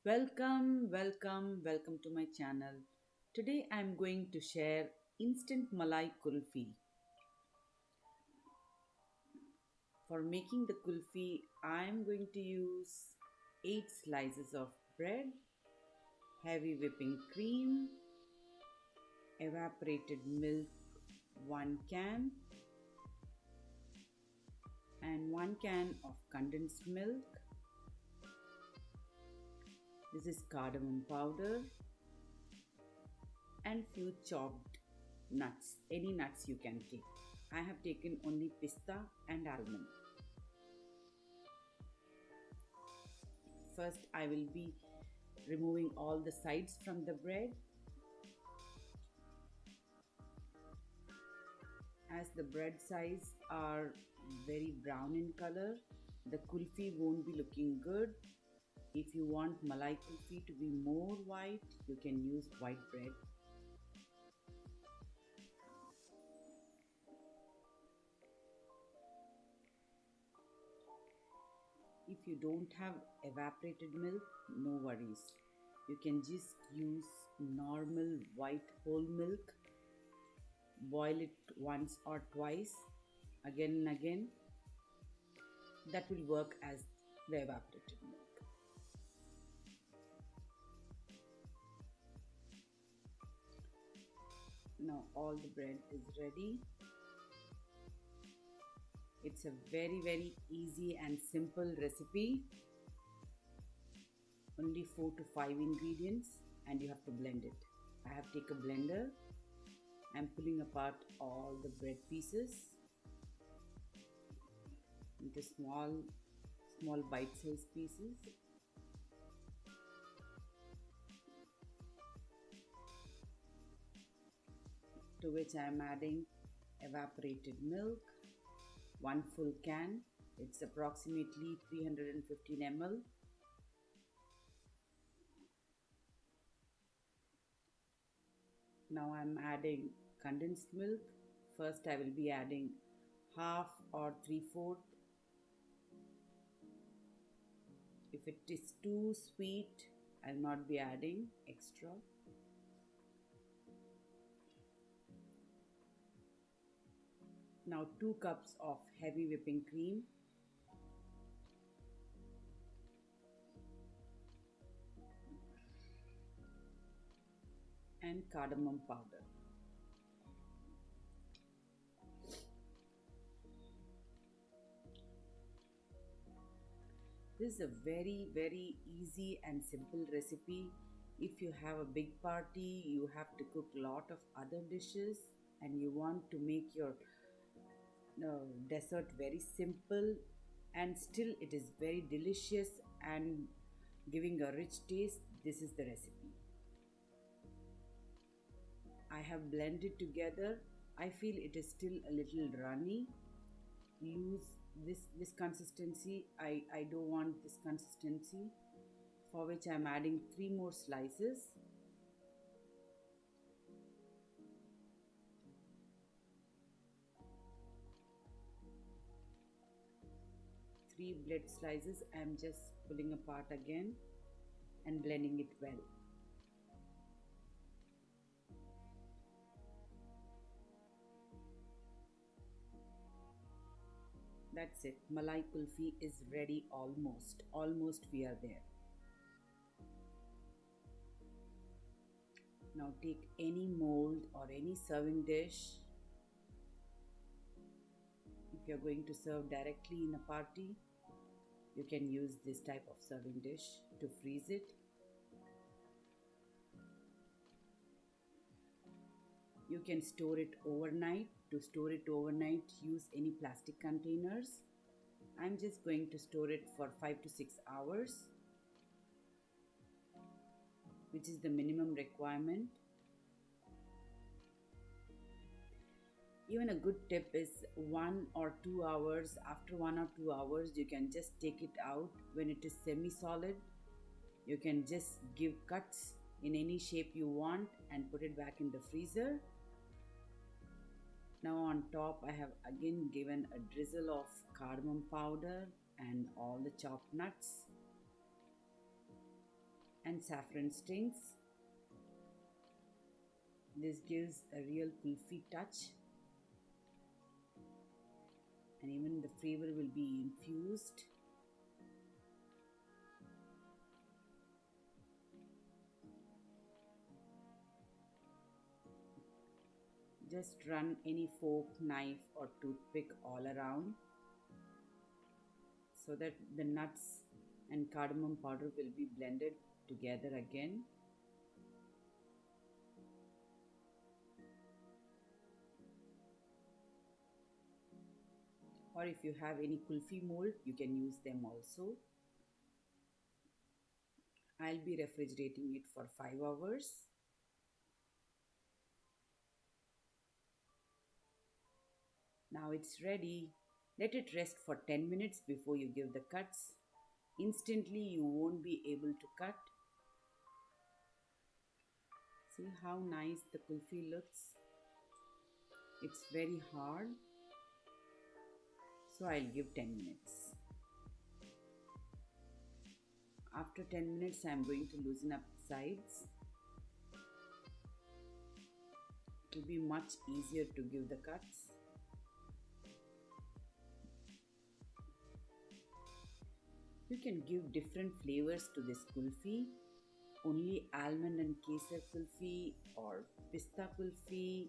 Welcome to my channel. Today I'm going to share instant Malai Kulfi. For making the kulfi, I'm going to use 8 slices of bread, heavy whipping cream, evaporated milk 1 can, and 1 can of condensed milk. This is cardamom powder and few chopped nuts, any nuts you can take. I have taken only pista and almond. First, I will be removing all the sides from the bread. As the bread sides are very brown in color, the kulfi won't be looking good. If you want Malai Kulfi to be more white, you can use white bread. If you don't have evaporated milk, no worries. You can just use normal white whole milk. Boil it once or twice, again and again. That will work as the evaporated milk. Now all the bread is ready. It's a very easy and simple recipe. Only 4 to 5 ingredients and you have to blend it. I have taken a blender. I'm pulling apart all the bread pieces into small bite-sized pieces. To which I am adding evaporated milk, 1 full can. It's approximately 315 ml. Now I'm adding condensed milk. First I will be adding half or 3/4. If it is too sweet, I'll not be adding extra. Now 2 cups of heavy whipping cream. And cardamom powder. This is a very easy and simple recipe. If you have a big party, you have to cook a lot of other dishes and you want to make your dessert very simple and still it is very delicious and giving a rich taste, this is the recipe. I have blended together. I feel it is still a little runny, loose. This consistency, I don't want this consistency, for which I am adding 3 more slices. Three bread slices I am just pulling apart again and blending it well. That's it. Malai Kulfi is ready almost. Almost we are there. Now take any mold or any serving dish. If you're going to serve directly in a party, you can use this type of serving dish to freeze it. You can store it overnight. To store it overnight, use any plastic containers. I'm just going to store it for 5 to 6 hours, which is the minimum requirement. Even a good tip is 1 or 2 hours. After 1 or 2 hours, you can just take it out. When it is semi-solid, you can just give cuts in any shape you want and put it back in the freezer. Now on top I have again given a drizzle of cardamom powder and all the chopped nuts and saffron strings. This gives a real kulfi touch, and even the flavor will be infused. Just run any fork, knife, or toothpick all around so that the nuts and cardamom powder will be blended together again. Or if you have any kulfi mold, you can use them also. I'll be refrigerating it for 5 hours. Now it's ready. Let it rest for 10 minutes before you give the cuts. Instantly, you won't be able to cut. See how nice the kulfi looks? It's very hard, so I'll give 10 minutes. After 10 minutes, I'm going to loosen up the sides. It will be much easier to give the cuts. You can give different flavors to this kulfi. Only almond and kesar kulfi, or pista kulfi,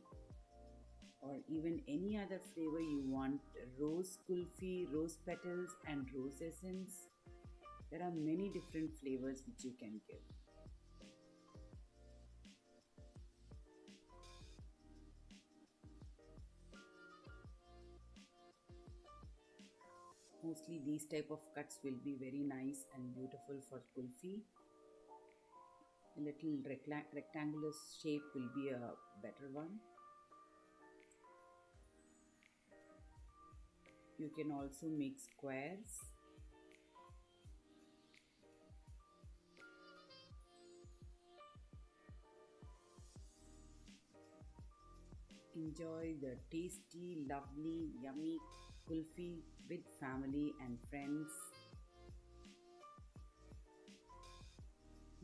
or even any other flavor you want. Rose kulfi, rose petals, and rose essence. There are many different flavors which you can give. Mostly these type of cuts will be very nice and beautiful for kulfi. A little rectangular shape will be a better one. You can also make squares. Enjoy the tasty, lovely, yummy kulfi with family and friends.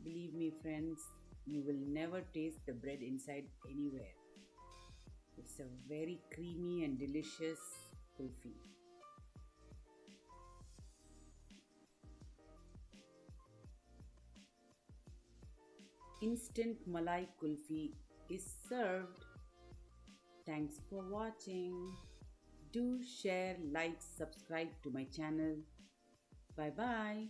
Believe me, friends, you will never taste the bread inside anywhere. It's a very creamy and delicious kulfi. Instant Malai Kulfi is served. Thanks for watching. Do share, like, subscribe to my channel. Bye bye.